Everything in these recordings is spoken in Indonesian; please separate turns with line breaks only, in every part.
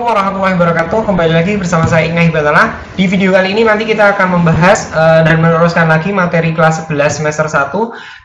Assalamualaikum warahmatullahi wabarakatuh. Kembali lagi bersama saya Ingai Batana. Di video kali ini nanti kita akan membahas dan meneruskan lagi materi kelas 11 semester 1.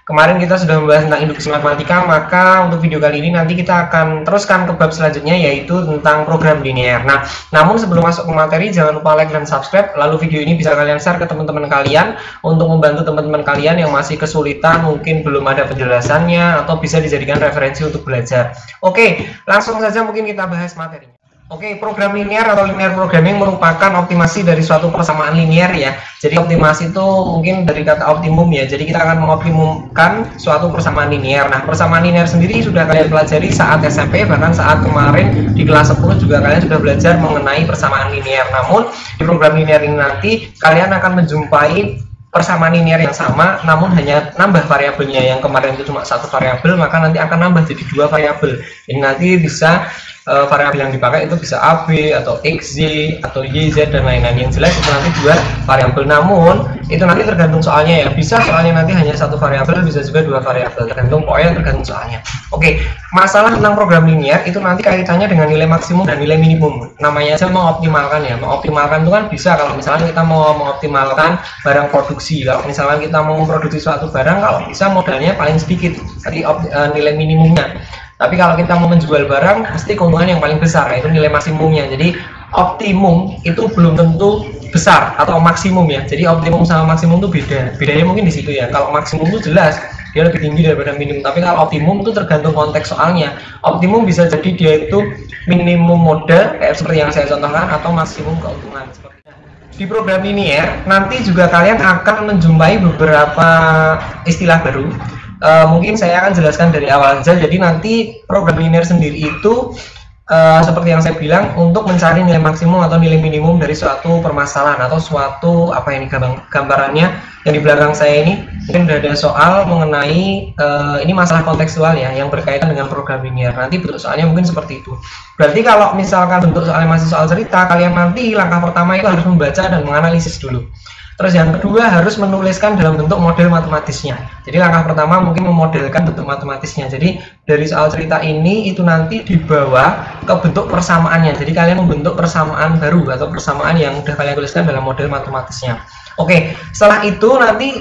Kemarin kita sudah membahas tentang induksi matematika, maka untuk video kali ini nanti kita akan teruskan ke bab selanjutnya, yaitu tentang program linear. Nah, namun sebelum masuk ke materi, jangan lupa like dan subscribe. Lalu video ini bisa kalian share ke teman-teman kalian untuk membantu teman-teman kalian yang masih kesulitan, mungkin belum ada penjelasannya, atau bisa dijadikan referensi untuk belajar. Oke, langsung saja mungkin kita bahas materinya. Oke, program linear atau linear programming merupakan optimasi dari suatu persamaan linear ya. Jadi optimasi itu mungkin dari kata optimum ya. Jadi kita akan mengoptimumkan suatu persamaan linear. Nah, persamaan linear sendiri sudah kalian pelajari saat SMP, bahkan saat kemarin di kelas 10 juga kalian sudah belajar mengenai persamaan linear. Namun di program linear ini nanti kalian akan menjumpai persamaan linear yang sama, namun hanya nambah variabelnya. Yang kemarin itu cuma satu variabel, maka nanti akan nambah jadi dua variabel. Ini nanti bisa variabel yang dipakai itu bisa A, B, atau X, Y, atau Y, Z, dan lain-lain. Yang jelas itu nanti dua variabel, namun itu nanti tergantung soalnya ya. Bisa soalnya nanti hanya satu variabel, bisa juga dua variabel, tergantung pokoknya tergantung soalnya. Oke, masalah tentang program linear itu nanti kaitannya dengan nilai maksimum dan nilai minimum. Namanya aja mengoptimalkan ya. Mengoptimalkan itu kan bisa kalau misalnya kita mau mengoptimalkan barang produksi. Kalau misalnya kita mau memproduksi suatu barang, kalau bisa modalnya paling sedikit, tadi nilai minimumnya. Tapi kalau kita mau menjual barang, pasti keuntungan yang paling besar, yaitu nilai maksimumnya. Jadi optimum itu belum tentu besar atau maksimum ya. Jadi optimum sama maksimum itu beda. Bedanya mungkin di situ ya. Kalau maksimum itu jelas dia lebih tinggi daripada minimum. Tapi kalau optimum itu tergantung konteks soalnya. Optimum bisa jadi dia itu minimum modal kayak seperti yang saya contohkan, atau maksimum keuntungan. Di program linear nanti juga kalian akan menjumpai beberapa istilah baru. Mungkin saya akan jelaskan dari awal saja. Jadi nanti program linear sendiri itu seperti yang saya bilang, untuk mencari nilai maksimum atau nilai minimum dari suatu permasalahan atau suatu apa ini gambarannya yang di belakang saya ini. Mungkin sudah ada soal mengenai ini masalah kontekstual ya, yang berkaitan dengan program linear. Nanti bentuk soalnya mungkin seperti itu. Berarti kalau misalkan bentuk soalnya masih soal cerita, kalian nanti langkah pertama itu harus membaca dan menganalisis dulu. Terus yang kedua harus menuliskan dalam bentuk model matematisnya. Jadi langkah pertama mungkin memodelkan bentuk matematisnya. Jadi dari soal cerita ini itu nanti dibawa ke bentuk persamaannya. Jadi kalian membentuk persamaan baru atau persamaan yang sudah kalian tuliskan dalam model matematisnya. Oke, setelah itu nanti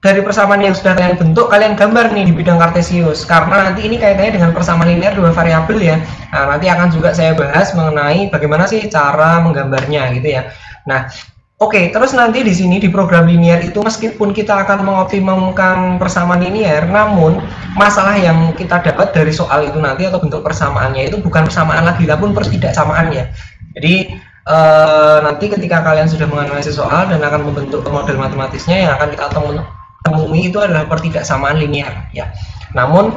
dari persamaan yang sudah kalian bentuk, kalian gambar nih di bidang kartesius. Karena nanti ini kaitannya dengan persamaan linear dua variabel ya. Nah, nanti akan juga saya bahas mengenai bagaimana sih cara menggambarnya gitu ya. Nah, oke, terus nanti di sini di program linear itu meskipun kita akan mengoptimumkan persamaan linear, namun masalah yang kita dapat dari soal itu nanti atau bentuk persamaannya itu bukan persamaan lagi, namun pertidaksamaan ya. Jadi nanti ketika kalian sudah menganalisis soal dan akan membentuk model matematisnya, yang akan kita temui itu adalah pertidaksamaan linear ya. Namun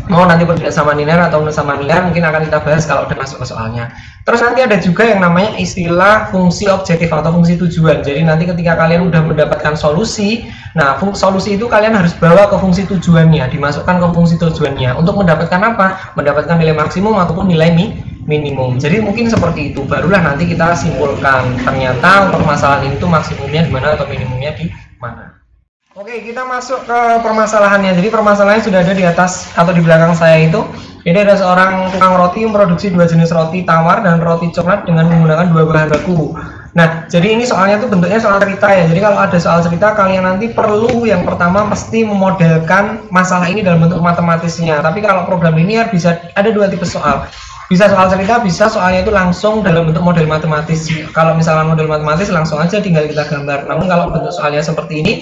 mau nanti pertidaksamaan linear atau persamaan linear mungkin akan kita bahas kalau udah masuk ke soalnya. Terus nanti ada juga yang namanya istilah fungsi objektif atau fungsi tujuan. Jadi nanti ketika kalian udah mendapatkan solusi, nah solusi itu kalian harus bawa ke fungsi tujuannya, dimasukkan ke fungsi tujuannya. Untuk mendapatkan apa? Mendapatkan nilai maksimum ataupun nilai minimum. Jadi mungkin seperti itu. Barulah nanti kita simpulkan ternyata untuk masalah ini tuh maksimumnya di mana atau minimumnya di mana. Oke, kita masuk ke permasalahannya. Jadi permasalahannya sudah ada di atas atau di belakang saya itu. Jadi ada seorang tukang roti memproduksi dua jenis roti tawar dan roti coklat dengan menggunakan dua bahan baku. Nah, jadi ini soalnya tuh bentuknya soal cerita ya. Jadi kalau ada soal cerita, kalian nanti perlu yang pertama mesti memodelkan masalah ini dalam bentuk matematisnya. Tapi kalau program linear bisa ada dua tipe soal. Bisa soal cerita, bisa soalnya itu langsung dalam bentuk model matematis. Kalau misalnya model matematis langsung aja tinggal kita gambar. Namun kalau bentuk soalnya seperti ini,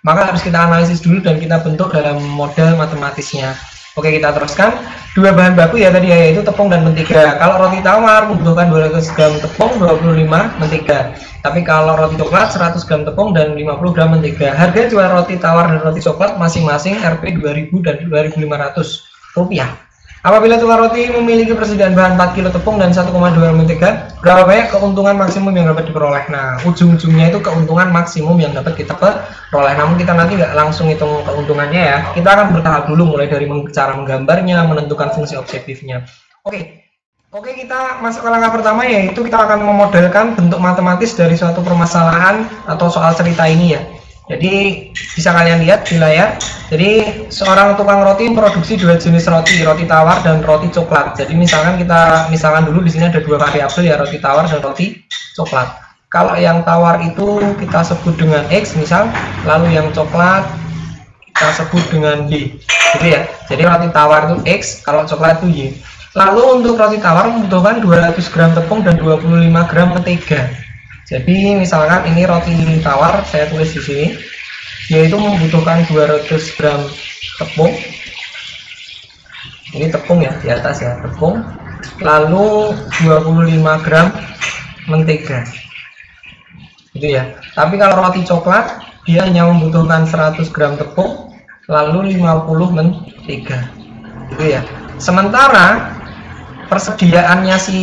maka harus kita analisis dulu dan kita bentuk dalam model matematisnya. Oke, kita teruskan. Dua bahan baku ya tadi ya, yaitu tepung dan mentega. Kalau roti tawar membutuhkan 200 gram tepung, 25 mentega. Tapi kalau roti coklat 100 gram tepung dan 50 gram mentega. Harga jual roti tawar dan roti coklat masing-masing Rp 2.000 dan Rp2.500. Apabila tukang roti memiliki persediaan bahan 4 kg tepung dan 1,2 mentega, berapa banyak keuntungan maksimum yang dapat diperoleh? Nah, ujung-ujungnya itu keuntungan maksimum yang dapat kita peroleh. Namun kita nanti nggak langsung hitung keuntungannya ya. Kita akan bertahap dulu, mulai dari cara menggambarnya, menentukan fungsi objektifnya. Oke, kita masuk ke langkah pertama, yaitu kita akan memodelkan bentuk matematis dari suatu permasalahan atau soal cerita ini ya. Jadi bisa kalian lihat di layar. Jadi seorang tukang roti memproduksi dua jenis roti, roti tawar dan roti coklat. Jadi misalkan dulu di sini ada dua variabel ya, roti tawar dan roti coklat. Kalau yang tawar itu kita sebut dengan X misal, lalu yang coklat kita sebut dengan Y, gitu ya. Jadi roti tawar itu X, kalau coklat itu Y. Lalu untuk roti tawar membutuhkan 200 gram tepung dan 25 gram mentega. Jadi misalkan ini roti tawar, saya tulis di sini, yaitu membutuhkan 200 gram tepung. Ini tepung ya, di atas ya, tepung. Lalu 25 gram mentega. Gitu ya. Tapi kalau roti coklat, dia hanya membutuhkan 100 gram tepung, lalu 50 mentega. Gitu ya. Sementara persediaannya si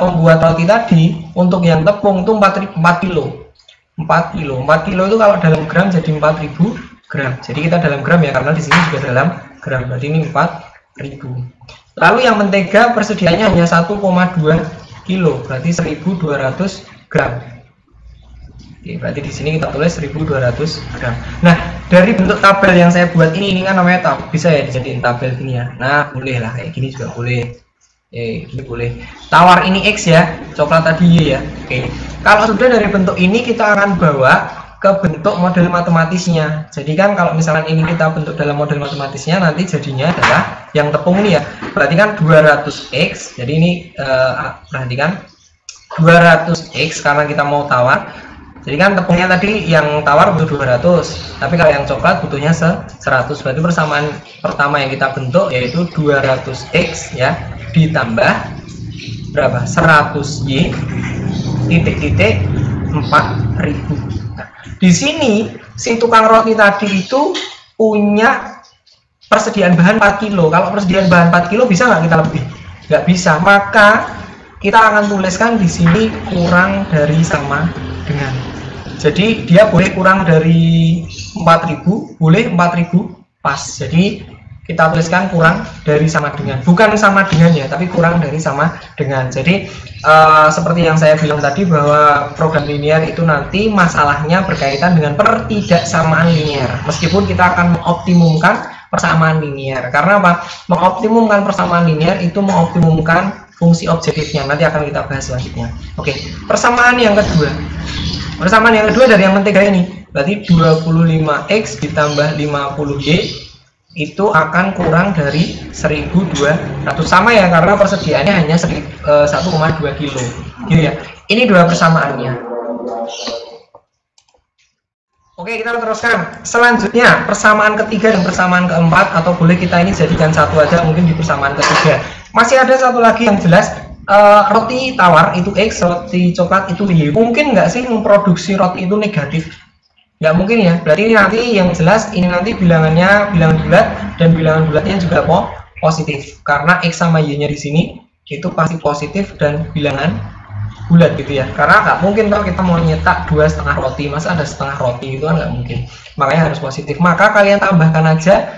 pembuat roti tadi untuk yang tepung itu 4 kilo. 4 kilo itu kalau dalam gram jadi 4000 gram. Jadi kita dalam gram ya, karena di sini juga dalam gram. Berarti ini 4000. Lalu yang mentega persediaannya hanya 1,2 kilo, berarti 1200 gram. Oke, berarti di sini kita tulis 1200 gram. Nah, dari bentuk tabel yang saya buat ini kan namanya tabel, bisa ya dijadiin tabel gini ya. Nah, boleh lah kayak gini juga boleh. Ini boleh. Tawar ini X ya, coklat tadi Y ya. Oke. Kalau sudah dari bentuk ini kita akan bawa ke bentuk model matematisnya. Jadi kan kalau misalkan ini kita bentuk dalam model matematisnya, nanti jadinya adalah yang tepung ini ya. Berarti kan 200X. Jadi ini perhatikan 200X karena kita mau tawar. Jadi kan tepungnya tadi yang tawar butuh 200, tapi kalau yang coklat butuhnya 100. Berarti persamaan pertama yang kita bentuk yaitu 200X ya, ditambah berapa? 100Y titik-titik 4000. Nah, di sini si tukang roti tadi itu punya persediaan bahan 4 kilo. Kalau persediaan bahan 4 kilo bisa nggak kita lebih? Nggak bisa. Maka kita akan tuliskan di sini kurang dari sama dengan. Jadi dia boleh kurang dari 4000, boleh 4000 pas. Jadi kita tuliskan kurang dari sama dengan, bukan sama dengan ya, tapi kurang dari sama dengan. Jadi seperti yang saya bilang tadi bahwa program linear itu nanti masalahnya berkaitan dengan pertidaksamaan linear. Meskipun kita akan mengoptimumkan persamaan linear. Karena apa? Mengoptimumkan persamaan linear itu mengoptimumkan fungsi objektifnya. Nanti akan kita bahas selanjutnya. Oke, persamaan yang kedua. Persamaan yang kedua dari yang mentega ini, berarti 25X ditambah 50Y itu akan kurang dari 1200. Sama ya, karena persediaannya hanya 1,2 kilo. Gitu ya. Ini dua persamaannya. Oke, kita teruskan. Selanjutnya, persamaan ketiga dan persamaan keempat, atau boleh kita ini jadikan satu aja mungkin di persamaan ketiga. Masih ada satu lagi yang jelas. Roti tawar itu X, roti coklat itu Y. Mungkin nggak sih memproduksi roti itu negatif? Nggak mungkin ya. Berarti ini nanti yang jelas ini nanti bilangannya bilangan bulat, dan bilangan bulatnya juga positif. Karena X sama Y-nya di sini itu pasti positif dan bilangan bulat gitu ya. Karena nggak mungkin kalau kita mau nyetak 2,5 roti, masa ada setengah roti, itu kan nggak mungkin. Makanya harus positif. Maka kalian tambahkan aja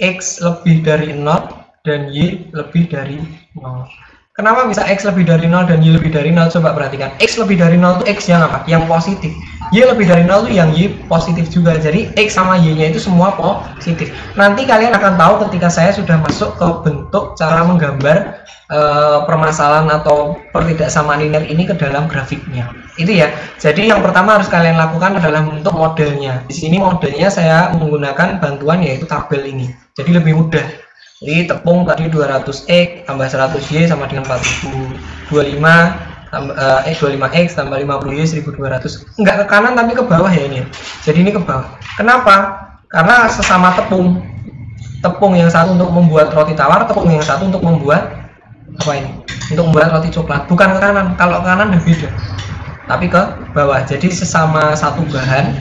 X lebih dari 0 dan Y lebih dari 0. Kenapa bisa X lebih dari 0 dan Y lebih dari 0? Coba perhatikan. X lebih dari 0 itu X yang apa? Yang positif. Y lebih dari 0 itu yang Y positif juga. Jadi X sama Y nya itu semua positif. Nanti kalian akan tahu ketika saya sudah masuk ke bentuk cara menggambar permasalahan atau pertidaksamaan linear ini ke dalam grafiknya. Itu ya. Jadi yang pertama harus kalian lakukan adalah membentuk modelnya. Di sini modelnya saya menggunakan bantuan yaitu tabel ini. Jadi lebih mudah. Jadi tepung tadi 200X tambah 100Y sama dengan 4000. 25X tambah 50Y 1200. Enggak ke kanan tapi ke bawah ya ini. Jadi ini ke bawah. Kenapa? Karena sesama tepung. Tepung yang satu untuk membuat roti tawar, tepung yang satu untuk membuat apa ini? Untuk membuat roti coklat. Bukan ke kanan. Kalau ke kanan udah beda. Tapi ke bawah. Jadi sesama satu bahan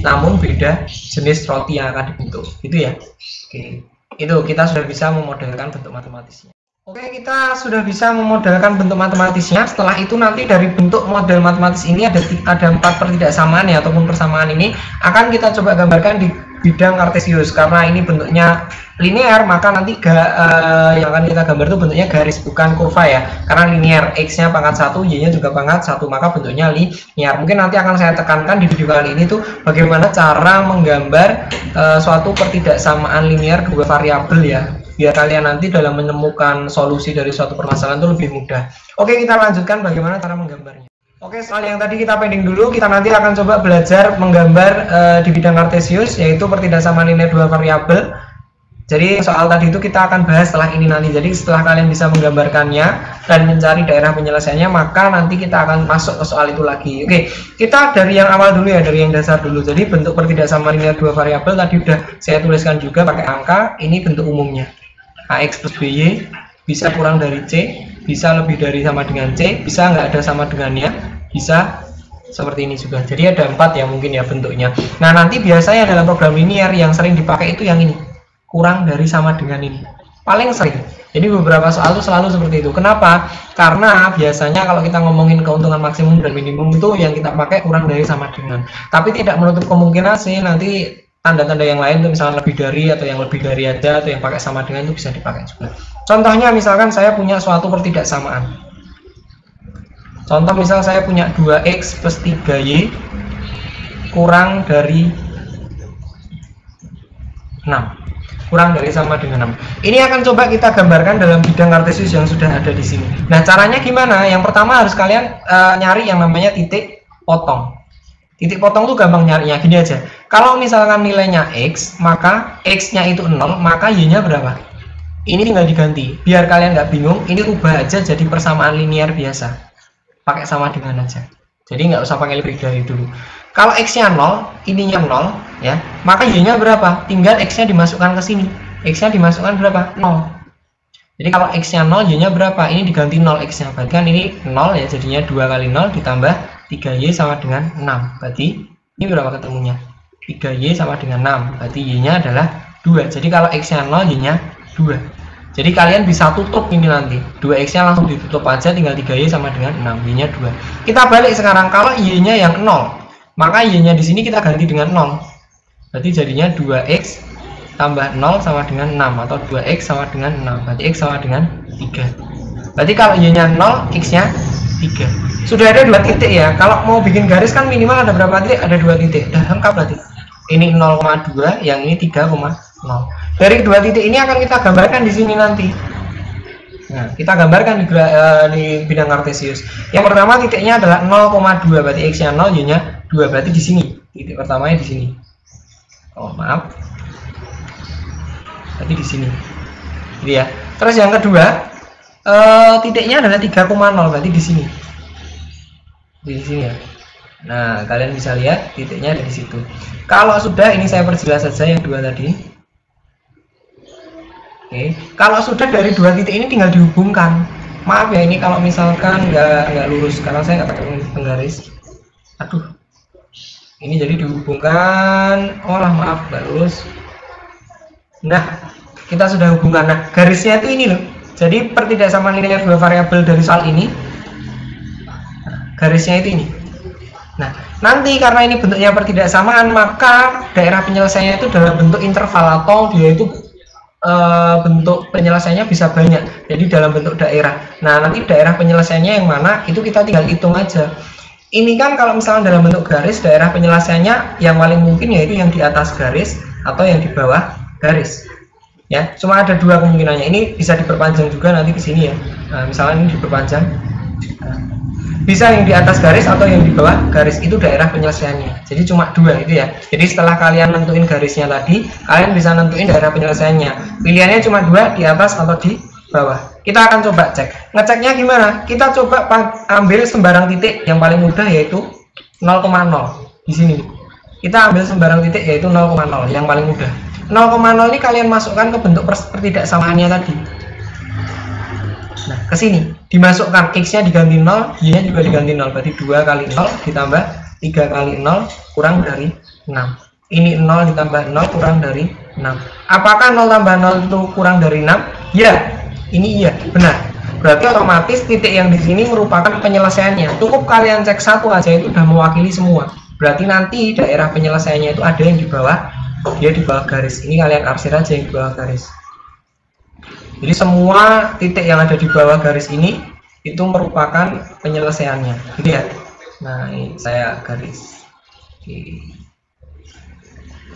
namun beda jenis roti yang akan dibentuk. Gitu ya. Oke. Itu kita sudah bisa memodelkan bentuk matematisnya. Oke, kita sudah bisa memodelkan bentuk matematisnya. Setelah itu nanti dari bentuk model matematis ini ada 4 pertidaksamaan ya, ataupun persamaan ini akan kita coba gambarkan di bidang kartesius. Karena ini bentuknya linear, maka nanti yang akan kita gambar itu bentuknya garis, bukan kurva ya. Karena linear, x-nya pangkat 1, y-nya juga pangkat 1, maka bentuknya linear. Mungkin nanti akan saya tekankan di video kali ini tuh bagaimana cara menggambar suatu pertidaksamaan linear dua variabel ya. Biar kalian nanti dalam menemukan solusi dari suatu permasalahan itu lebih mudah. Oke, kita lanjutkan bagaimana cara menggambarnya. Oke, soal yang tadi kita pending dulu, kita nanti akan coba belajar menggambar di bidang kartesius, yaitu pertidaksamaan linear dua variabel. Jadi soal tadi itu kita akan bahas setelah ini nanti. Jadi setelah kalian bisa menggambarkannya dan mencari daerah penyelesaiannya, maka nanti kita akan masuk ke soal itu lagi. Oke, kita dari yang awal dulu ya, dari yang dasar dulu. Jadi bentuk pertidaksamaan linear dua variabel tadi udah saya tuliskan juga pakai angka. Ini bentuk umumnya. AX plus BY bisa kurang dari C, bisa lebih dari sama dengan C, bisa nggak ada sama dengannya, bisa seperti ini juga. Jadi ada 4 ya mungkin ya bentuknya. Nah nanti biasanya dalam program linear yang sering dipakai itu yang ini, kurang dari sama dengan ini, paling sering. Jadi beberapa soal itu selalu seperti itu. Kenapa? Karena biasanya kalau kita ngomongin keuntungan maksimum dan minimum itu yang kita pakai kurang dari sama dengan. Tapi tidak menutup kemungkinan sih nanti tanda-tanda yang lain tuh misalnya lebih dari atau yang lebih dari aja atau yang pakai sama dengan itu bisa dipakai juga. Contohnya misalkan saya punya suatu pertidaksamaan. Contoh misal saya punya 2x plus 3y kurang dari 6. Kurang dari sama dengan 6. Ini akan coba kita gambarkan dalam bidang kartesius yang sudah ada di sini. Nah, caranya gimana? Yang pertama harus kalian nyari yang namanya titik potong. Titik potong tuh gampang nyarinya, gini aja. Kalau misalkan nilainya x, maka x-nya itu 0, maka y-nya berapa? Ini tinggal diganti. Biar kalian nggak bingung, ini ubah aja jadi persamaan linear biasa. Pakai sama dengan aja. Jadi nggak usah pakai lebih dari dulu. Kalau x-nya 0, ininya 0, ya, maka y-nya berapa? Tinggal x-nya dimasukkan ke sini. X-nya dimasukkan berapa? 0. Jadi kalau x-nya 0, y-nya berapa? Ini diganti 0 x-nya. Berarti kan ini 0 ya, jadinya 2 kali 0 ditambah 3y sama dengan 6. Berarti ini berapa ketemunya? 3y sama dengan 6. Berarti y-nya adalah 2. Jadi kalau x-nya 0, y-nya 2. Jadi kalian bisa tutup ini nanti. 2x-nya langsung ditutup aja, tinggal 3y sama dengan 6. Y-nya 2. Kita balik sekarang, kalau y-nya yang 0, maka y-nya di sini kita ganti dengan 0. Berarti jadinya 2x tambah 0 sama dengan 6 atau 2x sama dengan 6. Berarti x sama dengan 3. Berarti kalau y-nya 0, x-nya 3. Sudah ada 2 titik ya. Kalau mau bikin garis kan minimal ada berapa titik? Ada 2 titik. Udah lengkap berarti. Ini 0,2, yang ini 3,0. Dari 2 titik ini akan kita gambarkan di sini nanti. Nah, kita gambarkan di bidang kartesius. Yang pertama titiknya adalah 0,2, berarti x-nya 0, y-nya 2. Berarti di sini. Titik pertamanya di sini. Oh, maaf. Berarti di sini. Jadi ya. Terus yang kedua, titiknya adalah 3,0, berarti di sini. Di sini ya. Nah, kalian bisa lihat titiknya ada di situ. Kalau sudah, ini saya perjelas saja yang 2 tadi. Oke, kalau sudah dari 2 titik ini tinggal dihubungkan. Maaf ya, ini kalau misalkan nggak lurus karena saya nggak pakai penggaris. Aduh, ini jadi dihubungkan. Oh lah, maaf nggak lurus. Nah, kita sudah hubungkan. Nah, garisnya itu ini loh. Jadi pertidaksamaan linear dua variabel dari soal ini, garisnya itu ini. Nah, nanti karena ini bentuknya pertidaksamaan, maka daerah penyelesaiannya itu dalam bentuk interval atau dia itu bentuk penyelesaiannya bisa banyak. Jadi dalam bentuk daerah. Nah, nanti daerah penyelesaiannya yang mana itu kita tinggal hitung aja. Ini kan kalau misalnya dalam bentuk garis, daerah penyelesaiannya yang paling mungkin yaitu yang di atas garis atau yang di bawah garis. Ya, cuma ada 2 kemungkinannya. Ini bisa diperpanjang juga nanti ke sini ya. Nah, misalnya ini diperpanjang. Nah, bisa yang di atas garis atau yang di bawah garis, itu daerah penyelesaiannya. Jadi cuma 2 itu ya. Jadi setelah kalian nentuin garisnya tadi, kalian bisa nentuin daerah penyelesaiannya. Pilihannya cuma 2, di atas atau di bawah. Kita akan coba cek. Ngeceknya gimana? Kita coba ambil sembarang titik yang paling mudah yaitu 0,0 di sini. Kita ambil sembarang titik yaitu 0,0 yang paling mudah. 0,0 ini kalian masukkan ke bentuk pertidaksamaannya tadi. Nah, ke sini dimasukkan, x-nya diganti 0, y-nya juga diganti 0. Berarti 2 kali 0 ditambah 3 kali 0 kurang dari 6. Ini 0 ditambah 0 kurang dari 6. Apakah 0 tambah 0 itu kurang dari 6? Ya, ini iya, benar. Berarti otomatis titik yang di sini merupakan penyelesaiannya. Cukup kalian cek satu aja itu sudah mewakili semua. Berarti nanti daerah penyelesaiannya itu ada yang di bawah dia di bawah garis. Ini kalian arsir aja yang di bawah garis. Jadi semua titik yang ada di bawah garis ini itu merupakan penyelesaiannya, gitu ya. Nah, ini saya garis. Oke,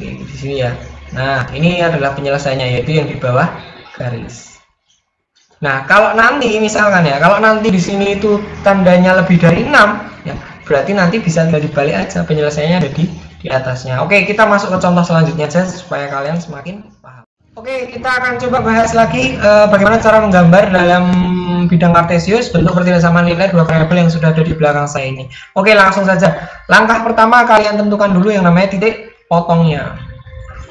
di sini ya. Nah, ini adalah penyelesaiannya, yaitu yang di bawah garis. Nah, kalau nanti misalkan ya, kalau nanti di sini itu tandanya lebih dari 6, ya, berarti nanti bisa dibalik aja, penyelesaiannya ada di atasnya. Oke, kita masuk ke contoh selanjutnya aja supaya kalian semakin paham. Oke, kita akan coba bahas lagi bagaimana cara menggambar dalam bidang kartesius bentuk pertidaksama nilai dua variabel yang sudah ada di belakang saya ini. Oke, langsung saja. Langkah pertama kalian tentukan dulu yang namanya titik potongnya.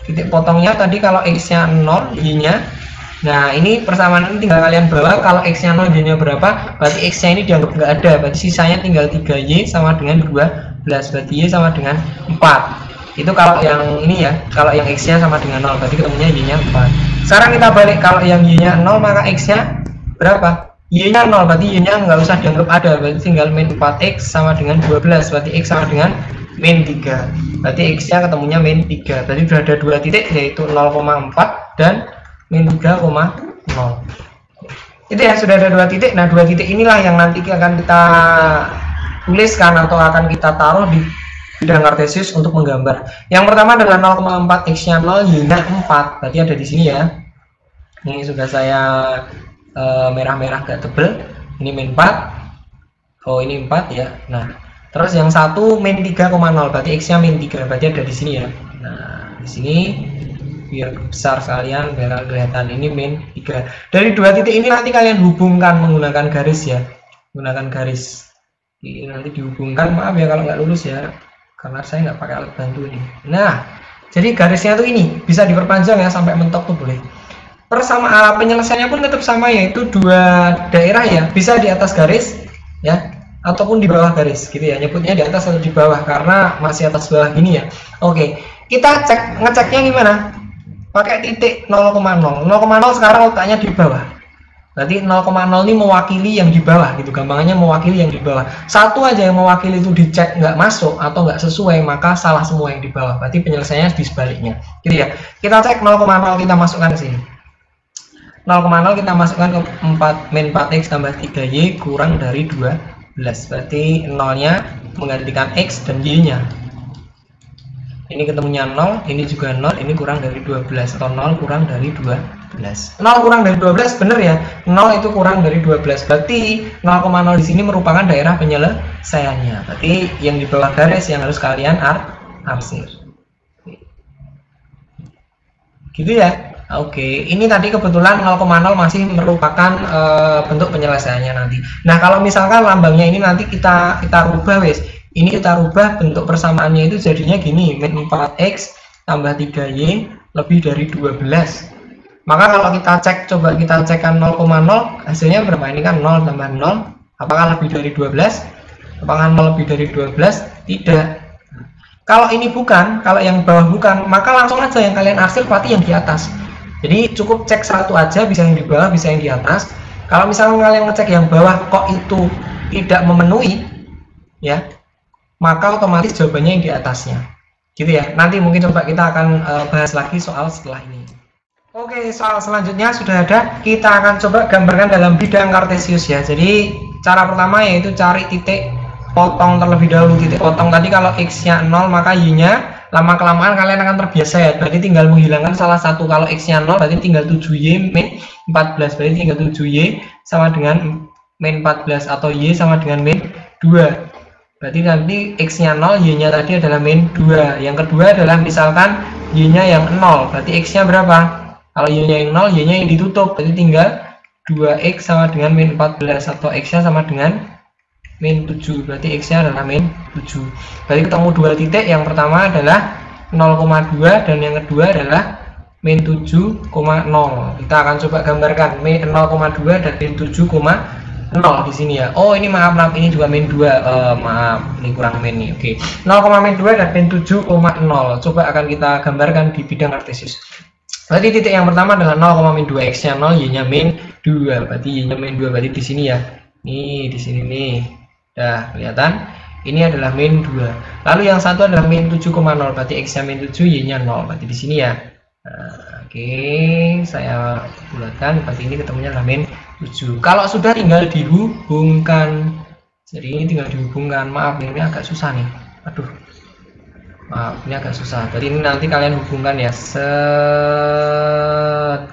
Titik potongnya tadi kalau x-nya 0, y-nya. Nah, ini persamaan ini tinggal kalian bawa. Kalau x-nya 0, y-nya berapa? Berarti x-nya ini dianggap nggak ada. Berarti sisanya tinggal 3y sama dengan 12. Berarti y sama dengan 4. Itu kalau yang ini ya, kalau yang x-nya sama dengan 0, berarti ketemunya y-nya 4. Sekarang kita balik, kalau yang y-nya 0 maka x-nya berapa? Y-nya 0, berarti y-nya nggak usah dianggap ada, berarti tinggal min 4x sama dengan 12, berarti x sama dengan min 3. Berarti x-nya ketemunya min 3. Berarti sudah ada dua titik, yaitu 0,4 dan min 3,0. Itu ya, sudah ada dua titik. Nah, dua titik inilah yang nanti akan kita tuliskan atau akan kita taruh di bidang kartesius untuk menggambar. Yang pertama adalah 0,4, x-nya 0, y-nya 4. Berarti ada di sini ya. Ini sudah saya merah-merah agak tebel. Ini min 4. Oh, ini 4 ya. Nah, terus yang satu min 3,0. Berarti x-nya min 3. Berarti ada di sini ya. Nah, di sini biar besar sekalian, biar kelihatan ini min 3. Dari dua titik ini nanti kalian hubungkan menggunakan garis ya. Menggunakan garis. Ini nanti dihubungkan, maaf ya kalau nggak lulus ya. Karena saya nggak pakai alat bantu nih. Nah, jadi garisnya tuh ini bisa diperpanjang ya sampai mentok tuh boleh. Persamaan penyelesaiannya pun tetap sama, yaitu dua daerah ya, bisa di atas garis ya ataupun di bawah garis gitu ya. Nyebutnya di atas atau di bawah karena masih atas bawah gini ya. Oke, kita ngeceknya gimana? Pakai titik 0,0. 0,0 sekarang letaknya di bawah. Berarti 0,0 ini mewakili yang di bawah gitu, gampangannya mewakili yang di bawah. Satu aja yang mewakili itu dicek nggak masuk atau nggak sesuai, maka salah semua yang di bawah. Berarti penyelesaiannya di sebaliknya gitu ya. Kita cek 0,0, kita masukkan ke sini. 0,0 kita masukkan ke 4 min 4x tambah 3y kurang dari 12. Berarti 0-nya menggantikan x dan y-nya. Ini ketemunya 0, ini juga 0, ini kurang dari 12 atau 0 kurang dari 12. 0 kurang dari 12 bener ya, 0 itu kurang dari 12, berarti 0,0 di sini merupakan daerah penyelesaiannya. Berarti yang di bawah garis yang harus kalian arsir gitu ya. Oke, ini tadi kebetulan 0,0 masih merupakan bentuk penyelesaiannya nanti. Nah, kalau misalkan lambangnya ini nanti kita rubah wes. Ini kita rubah bentuk persamaannya itu jadinya gini, min 4x tambah 3y lebih dari 12. Maka kalau kita cek, coba kita cekkan 0,0, hasilnya berapa? Ini kan 0 tambah 0, apakah lebih dari 12? Apakah 0 lebih dari 12? Tidak. Kalau ini bukan, kalau yang bawah bukan, maka langsung aja yang kalian arsir berarti yang di atas. Jadi cukup cek satu aja, bisa yang di bawah, bisa yang di atas. Kalau misalnya kalian ngecek yang bawah kok itu tidak memenuhi, ya, maka otomatis jawabannya yang di atasnya. Gitu ya. Nanti mungkin coba kita akan bahas lagi soal setelah ini. Oke, soal selanjutnya sudah ada. Kita akan coba gambarkan dalam bidang kartesius ya. Jadi cara pertama yaitu cari titik potong terlebih dahulu. Titik potong tadi kalau x-nya 0 maka y-nya lama kelamaan kalian akan terbiasa ya. Berarti tinggal menghilangkan salah satu. Kalau x-nya 0 berarti tinggal 7y min 14. Berarti tinggal 7y sama dengan min 14 atau y sama dengan min 2. Berarti nanti x-nya 0, y-nya tadi adalah min 2. Yang kedua adalah misalkan y-nya yang 0. Berarti x-nya berapa? Kalau y-nya yang 0, y-nya yang ditutup, berarti tinggal 2x sama dengan min 14 atau x-nya sama dengan min 7. Berarti x-nya adalah min 7. Berarti ketemu dua titik, yang pertama adalah 0,2 dan yang kedua adalah min 7,0. Kita akan coba gambarkan min 0,2 dan min 7,0 di sini ya. Oh, ini maaf ini juga min 2. Maaf, ini kurang min nih. Oke. 0,2 dan min 7,0. Coba akan kita gambarkan di bidang kartesius. Berarti titik yang pertama adalah 0,2, x-nya 0, y-nya min 2. Berarti y-nya min 2 berarti di sini ya. Nih, di sini nih. Dah kelihatan. Ini adalah min 2. Lalu yang satu adalah min 7,0, berarti X-nya min 7, Y-nya 0. Berarti di sini ya. Nah, oke, saya bulatkan, berarti ini ketemunya adalah min 7. Kalau sudah tinggal dihubungkan. Jadi ini tinggal dihubungkan. Maaf, ini agak susah nih. Aduh. Maaf, ini agak susah. Jadi ini nanti kalian hubungkan ya. Set,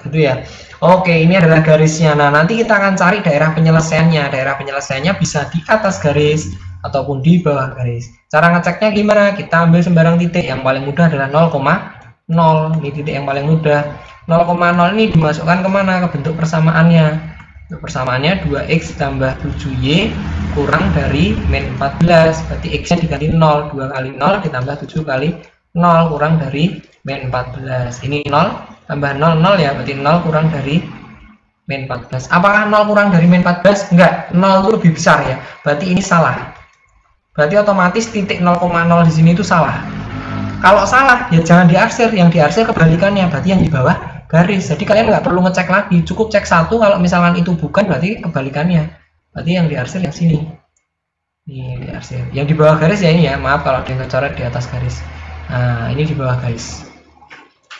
gitu ya. Oke, ini adalah garisnya. Nah, nanti kita akan cari daerah penyelesaiannya. Daerah penyelesaiannya bisa di atas garis ataupun di bawah garis. Cara ngeceknya gimana? Kita ambil sembarang titik. Yang paling mudah adalah 0,0. Ini titik yang paling mudah. 0,0 ini dimasukkan kemana? Ke bentuk persamaannya. Bentuk persamaannya 2x tambah 7y kurang dari min 14. Berarti x-nya diganti 0. 2 kali 0 ditambah 7 kali 0 kurang dari min 14. Ini 0 tambah 0, 0 ya. Berarti 0 kurang dari min 14. Apakah 0 kurang dari min 14? Enggak. 0 itu lebih besar ya. Berarti ini salah. Berarti otomatis titik 0,0 di sini itu salah. Kalau salah ya jangan diarsir, yang diarsir kebalikannya, berarti yang di bawah garis. Jadi kalian nggak perlu ngecek lagi, cukup cek satu. Kalau misalkan itu bukan, berarti kebalikannya, berarti yang diarsir yang sini. Ini diarsir. Yang di bawah garis ya ini ya, maaf kalau ada yang kecoret di atas garis. Nah ini di bawah garis.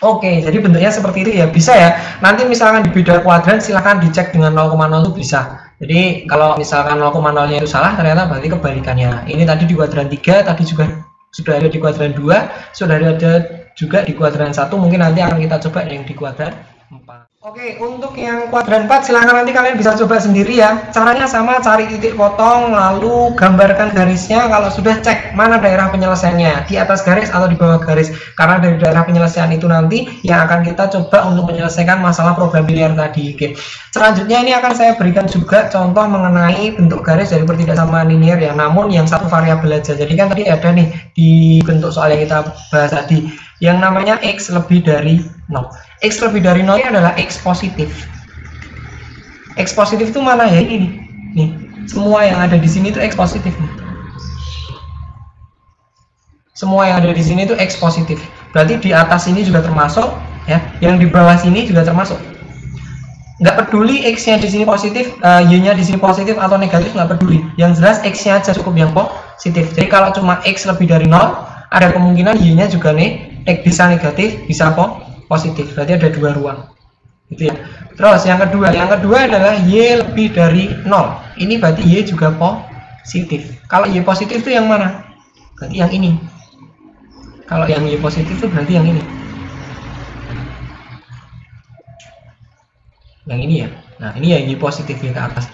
Oke, jadi bentuknya seperti itu ya, bisa ya. Nanti misalkan di bidang kuadran silahkan dicek dengan 0,0 itu bisa. Jadi kalau misalkan 0,0-nya itu salah, ternyata berarti kebalikannya. Ini tadi di kuadran 3, tadi juga sudah ada di kuadran 2, sudah ada juga di kuadran 1. Mungkin nanti akan kita coba yang di kuadran 4. Oke, untuk yang kuadran 4 silahkan nanti kalian bisa coba sendiri ya. Caranya sama, cari titik potong, lalu gambarkan garisnya. Kalau sudah, cek mana daerah penyelesaiannya, di atas garis atau di bawah garis. Karena dari daerah penyelesaian itu nanti yang akan kita coba untuk menyelesaikan masalah program linear tadi. Oke. Selanjutnya ini akan saya berikan juga contoh mengenai bentuk garis dari pertidaksamaan linear ya, namun yang satu variabel aja. Jadi kan tadi ada nih di bentuk soal yang kita bahas tadi, yang namanya X lebih dari 0. X lebih dari 0 ini adalah X positif. X positif itu mana ya? Ini nih. Semua yang ada di sini itu X positif nih. Semua yang ada di sini itu X positif. Berarti di atas ini juga termasuk ya, yang di bawah sini juga termasuk. Nggak peduli X-nya di sini positif, Y-nya di sini positif atau negatif, nggak peduli. Yang jelas X-nya aja cukup yang positif. Jadi kalau cuma X lebih dari 0, ada kemungkinan Y-nya juga bisa negatif, bisa positif. Berarti ada dua ruang. Gitu ya. Terus yang kedua adalah Y lebih dari 0. Ini berarti Y juga positif. Kalau Y positif itu yang mana? Berarti yang ini. Kalau yang Y positif itu berarti yang ini. Yang ini ya. Nah, ini ya Y positif yang ke atas.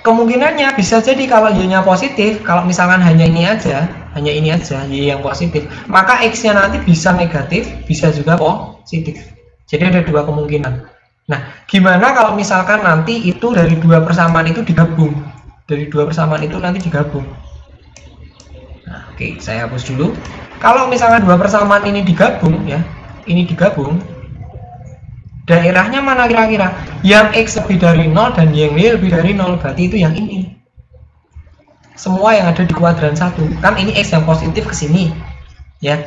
Kemungkinannya bisa jadi kalau Y-nya positif, kalau misalkan hanya ini aja, Y yang positif, maka X-nya nanti bisa negatif, bisa juga positif. Jadi ada dua kemungkinan. Nah, gimana kalau misalkan nanti itu dari dua persamaan itu digabung? Dari dua persamaan itu nanti digabung. Nah, oke, saya hapus dulu. Kalau misalkan dua persamaan ini digabung ya, ini digabung, daerahnya mana kira-kira? Yang X lebih dari 0 dan yang Y lebih dari 0, berarti itu yang ini. Semua yang ada di kuadran 1. Kan ini X yang positif ke sini. Ya.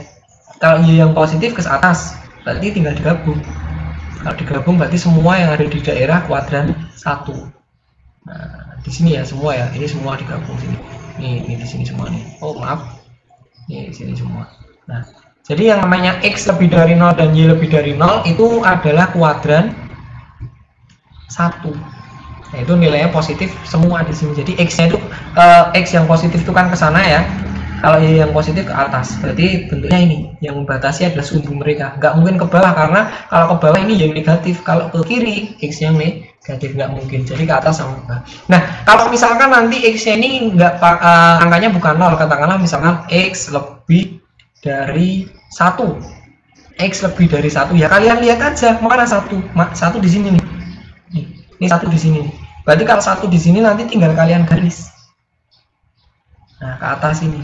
Kalau Y yang positif ke atas, berarti tinggal digabung. Kalau digabung berarti semua yang ada di daerah kuadran 1. Nah, di sini ya semua ya. Ini semua digabung sini. Ini di sini semua nih. Oh, maaf. Ini di sini semua. Nah, jadi yang namanya X lebih dari 0 dan Y lebih dari 0 itu adalah kuadran 1. Nah, itu nilainya positif semua di sini. Jadi X-nya itu X yang positif itu kan ke sana ya. Kalau Y yang positif ke atas. Berarti bentuknya ini. Yang membatasi adalah sumbu mereka. Nggak mungkin ke bawah, karena kalau ke bawah ini Y negatif. Kalau ke kiri X yang negatif, nggak mungkin. Jadi ke atas sama ke bawah. Nah, kalau misalkan nanti X-nya ini nggak angkanya bukan 0, katakanlah misalkan X lebih dari 1. X lebih dari 1 ya, kalian lihat aja mana 1 di sini nih. Ini 1 di sini. Berarti kalau 1 di sini nanti tinggal kalian garis. Nah, ke atas ini.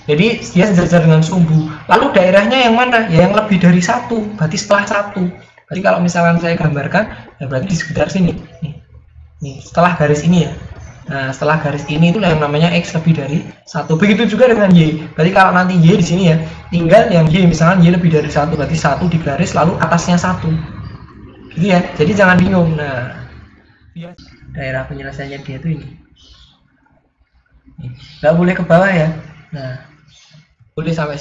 Jadi dia sejajar dengan sumbu. Lalu daerahnya yang mana? Ya yang lebih dari 1. Berarti setelah 1. Berarti kalau misalkan saya gambarkan, ya berarti di sekitar sini. Nih, setelah garis ini ya. Nah, setelah garis ini itu yang namanya X lebih dari 1. Begitu juga dengan Y. Berarti kalau nanti Y di sini ya, tinggal yang Y, misalkan Y lebih dari 1, berarti 1 digaris lalu atasnya 1. Gitu ya. Jadi jangan bingung. Nah, daerah penyelesaiannya dia itu ini. Nggak boleh ke bawah ya. Nah, boleh sampai